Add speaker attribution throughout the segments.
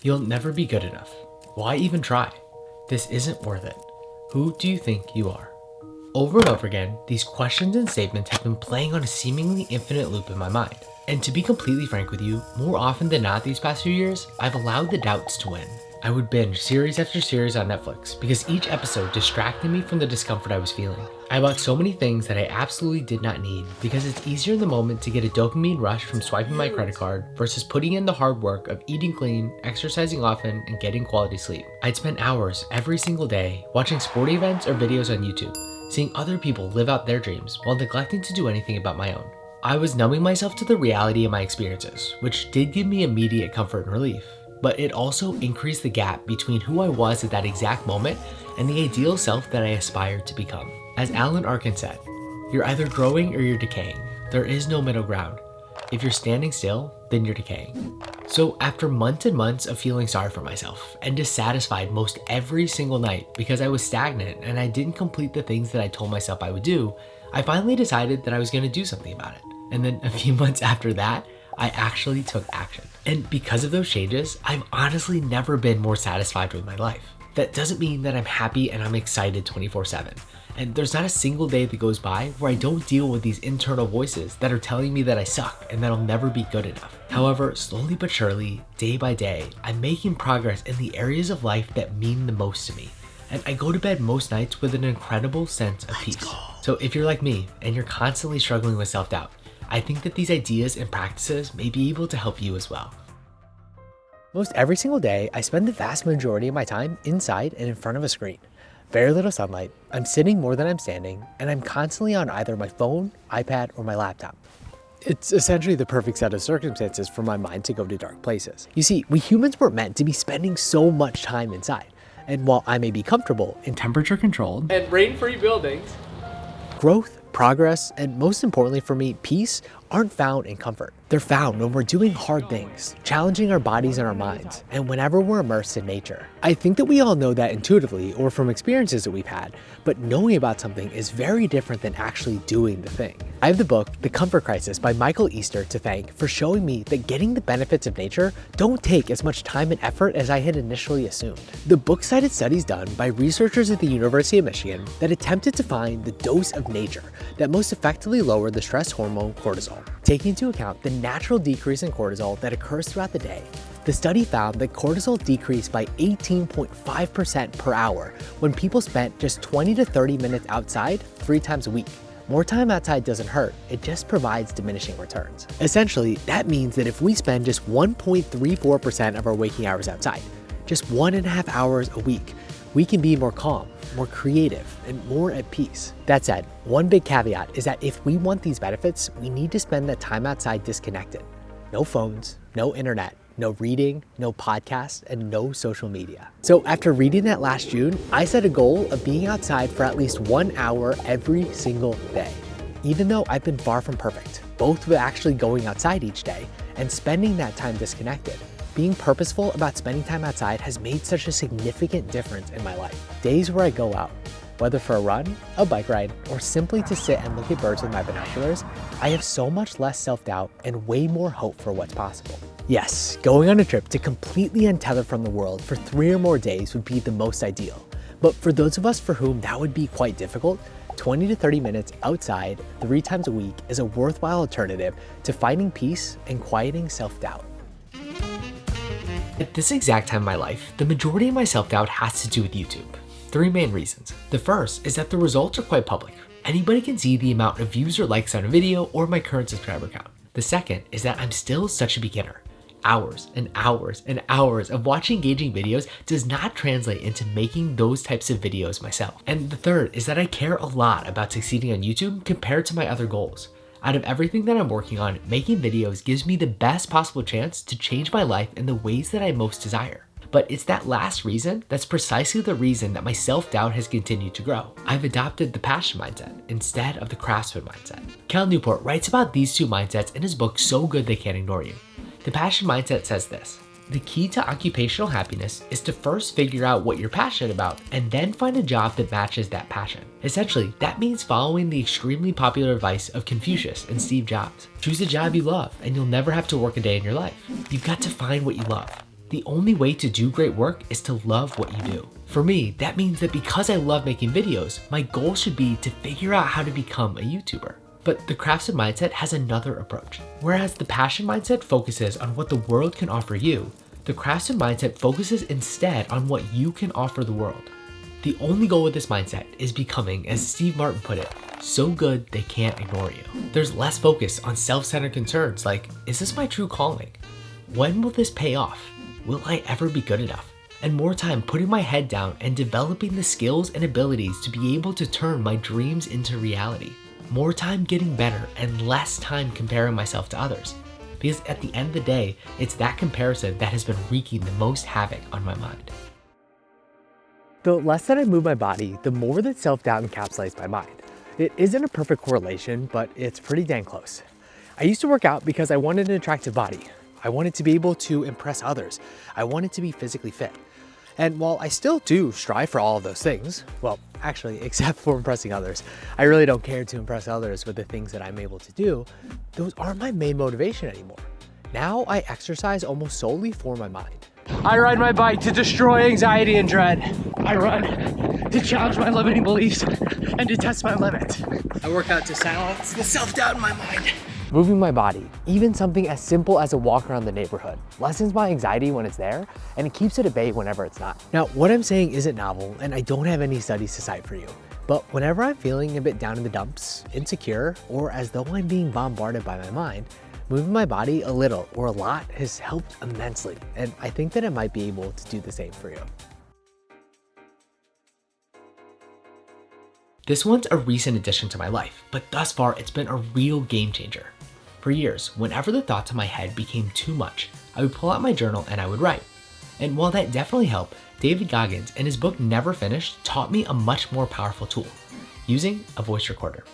Speaker 1: You'll never be good enough. Why even try? This isn't worth it. Who do you think you are? Over and over again, these questions and statements have been playing on a seemingly infinite loop in my mind. And to be completely frank with you, more often than not these past few years, I've allowed the doubts to win. I would binge series after series on Netflix because each episode distracted me from the discomfort I was feeling. I bought so many things that I absolutely did not need because it's easier in the moment to get a dopamine rush from swiping my credit card versus putting in the hard work of eating clean, exercising often, and getting quality sleep. I'd spend hours every single day watching sporting events or videos on YouTube, seeing other people live out their dreams while neglecting to do anything about my own. I was numbing myself to the reality of my experiences, which did give me immediate comfort and relief. But it also increased the gap between who I was at that exact moment and the ideal self that I aspired to become. As Alan Arkin said, you're either growing or you're decaying. There is no middle ground. If you're standing still, then you're decaying. So after months and months of feeling sorry for myself and dissatisfied most every single night because I was stagnant and I didn't complete the things that I told myself I would do, I finally decided that I was going to do something about it. And then a few months after that, I actually took action. And because of those changes, I've honestly never been more satisfied with my life. That doesn't mean that I'm happy and I'm excited 24/7. And there's not a single day that goes by where I don't deal with these internal voices that are telling me that I suck and that I'll never be good enough. However, slowly but surely, day by day, I'm making progress in the areas of life that mean the most to me. And I go to bed most nights with an incredible sense of peace. So if you're like me and you're constantly struggling with self-doubt, I think that these ideas and practices may be able to help you as well. Most every single day, I spend the vast majority of my time inside and in front of a screen. Very little sunlight, I'm sitting more than I'm standing, and I'm constantly on either my phone, iPad, or my laptop. It's essentially the perfect set of circumstances for my mind to go to dark places. You see, we humans weren't meant to be spending so much time inside. And while I may be comfortable in temperature controlled
Speaker 2: and rain-free buildings,
Speaker 1: growth, progress, and most importantly for me, peace aren't found in comfort. They're found when we're doing hard things, challenging our bodies and our minds, and whenever we're immersed in nature. I think that we all know that intuitively or from experiences that we've had, but knowing about something is very different than actually doing the thing. I have the book, The Comfort Crisis by Michael Easter to thank for showing me that getting the benefits of nature don't take as much time and effort as I had initially assumed. The book cited studies done by researchers at the University of Michigan that attempted to find the dose of nature that most effectively lowered the stress hormone cortisol. Taking into account the natural decrease in cortisol that occurs throughout the day, the study found that cortisol decreased by 18.5% per hour when people spent just 20 to 30 minutes outside 3 times a week. More time outside doesn't hurt, it just provides diminishing returns. Essentially, that means that if we spend just 1.34% of our waking hours outside, just 1.5 hours a week, we can be more calm, more creative, and more at peace. That said, one big caveat is that if we want these benefits, we need to spend that time outside disconnected. No phones, no internet, no reading, no podcasts, and no social media. So after reading that last June, I set a goal of being outside for at least 1 hour every single day. Even though I've been far from perfect, both with actually going outside each day and spending that time disconnected, being purposeful about spending time outside has made such a significant difference in my life. Days where I go out, whether for a run, a bike ride, or simply to sit and look at birds with my binoculars, I have so much less self-doubt and way more hope for what's possible. Yes, going on a trip to completely untether from the world for 3 or more days would be the most ideal. But for those of us for whom that would be quite difficult, 20 to 30 minutes outside 3 times a week is a worthwhile alternative to finding peace and quieting self-doubt. At this exact time in my life, the majority of my self-doubt has to do with YouTube. 3 main reasons. The first is that the results are quite public. Anybody can see the amount of views or likes on a video or my current subscriber count. The second is that I'm still such a beginner. Hours and hours and hours of watching engaging videos does not translate into making those types of videos myself. And the third is that I care a lot about succeeding on YouTube compared to my other goals. Out of everything that I'm working on, making videos gives me the best possible chance to change my life in the ways that I most desire. But it's that last reason that's precisely the reason that my self-doubt has continued to grow. I've adopted the passion mindset instead of the craftsman mindset. Cal Newport writes about these 2 mindsets in his book So Good They Can't Ignore You. The passion mindset says this: the key to occupational happiness is to first figure out what you're passionate about and then find a job that matches that passion. Essentially, that means following the extremely popular advice of Confucius and Steve Jobs. Choose a job you love and you'll never have to work a day in your life. You've got to find what you love. The only way to do great work is to love what you do. For me, that means that because I love making videos, my goal should be to figure out how to become a YouTuber. But the Craftsman mindset has another approach. Whereas the passion mindset focuses on what the world can offer you, the Craftsman mindset focuses instead on what you can offer the world. The only goal with this mindset is becoming, as Steve Martin put it, so good they can't ignore you. There's less focus on self-centered concerns like, is this my true calling? When will this pay off? Will I ever be good enough? And more time putting my head down and developing the skills and abilities to be able to turn my dreams into reality. More time getting better and less time comparing myself to others. Because at the end of the day, it's that comparison that has been wreaking the most havoc on my mind. The less that I move my body, the more that self-doubt encapsulates my mind. It isn't a perfect correlation, but it's pretty dang close. I used to work out because I wanted an attractive body. I wanted to be able to impress others. I wanted to be physically fit. And while I still do strive for all of those things, well, actually, except for impressing others, I really don't care to impress others with the things that I'm able to do. Those aren't my main motivation anymore. Now I exercise almost solely for my mind. I ride my bike to destroy anxiety and dread. I run to challenge my limiting beliefs and to test my limits. I work out to silence the self-doubt in my mind. Moving my body, even something as simple as a walk around the neighborhood, lessens my anxiety when it's there, and it keeps it at bay whenever it's not. Now, what I'm saying isn't novel, and I don't have any studies to cite for you. But whenever I'm feeling a bit down in the dumps, insecure, or as though I'm being bombarded by my mind, moving my body a little or a lot has helped immensely, and I think that I might be able to do the same for you. This one's a recent addition to my life, but thus far it's been a real game changer. For years, whenever the thoughts in my head became too much, I would pull out my journal and I would write. And while that definitely helped, David Goggins in his book Never Finished taught me a much more powerful tool, using a voice recorder.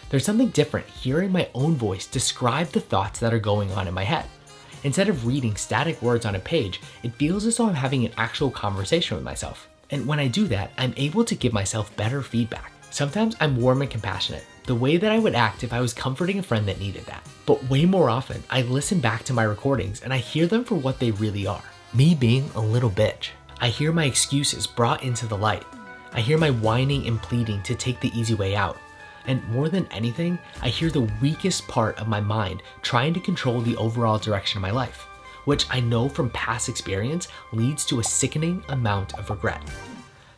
Speaker 1: There's something different hearing my own voice describe the thoughts that are going on in my head. Instead of reading static words on a page, it feels as though I'm having an actual conversation with myself. And when I do that, I'm able to give myself better feedback. Sometimes I'm warm and compassionate, the way that I would act if I was comforting a friend that needed that. But way more often, I listen back to my recordings and I hear them for what they really are. Me being a little bitch. I hear my excuses brought into the light. I hear my whining and pleading to take the easy way out. And more than anything, I hear the weakest part of my mind trying to control the overall direction of my life, which I know from past experience leads to a sickening amount of regret.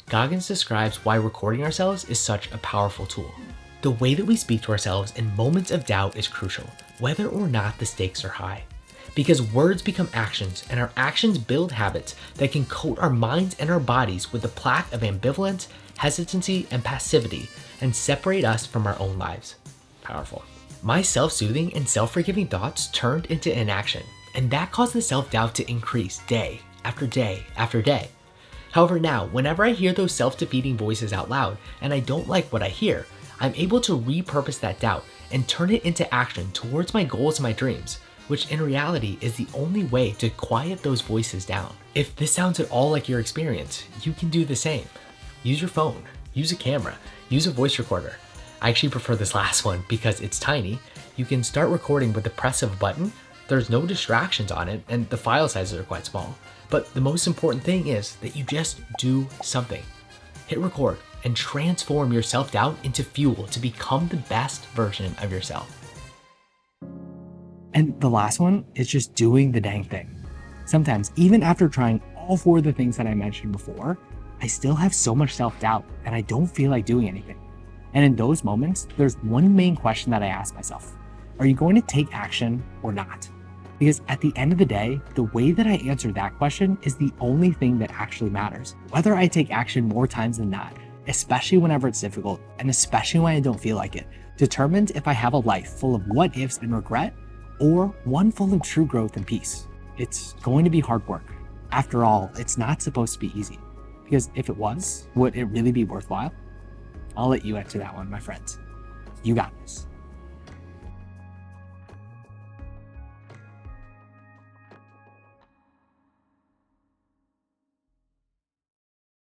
Speaker 1: Goggins describes why recording ourselves is such a powerful tool. The way that we speak to ourselves in moments of doubt is crucial, whether or not the stakes are high. Because words become actions, and our actions build habits that can coat our minds and our bodies with a plaque of ambivalence, hesitancy, and passivity, and separate us from our own lives. Powerful. My self-soothing and self-forgiving thoughts turned into inaction, and that caused the self-doubt to increase day after day after day. However, now, whenever I hear those self-defeating voices out loud and I don't like what I hear, I'm able to repurpose that doubt and turn it into action towards my goals and my dreams, which in reality is the only way to quiet those voices down. If this sounds at all like your experience, you can do the same. Use your phone, use a camera, use a voice recorder. I actually prefer this last one because it's tiny. You can start recording with the press of a button. There's no distractions on it and the file sizes are quite small. But the most important thing is that you just do something. Hit record and transform your self-doubt into fuel to become the best version of yourself. And the last one is just doing the dang thing. Sometimes, even after trying all four of the things that I mentioned before, I still have so much self-doubt and I don't feel like doing anything. And in those moments, there's one main question that I ask myself. Are you going to take action or not? Because at the end of the day, the way that I answer that question is the only thing that actually matters. Whether I take action more times than not, especially whenever it's difficult, and especially when I don't feel like it, determines if I have a life full of what ifs and regret, or one full of true growth and peace. It's going to be hard work. After all, it's not supposed to be easy. Because if it was, would it really be worthwhile? I'll let you answer that one, my friends. You got this.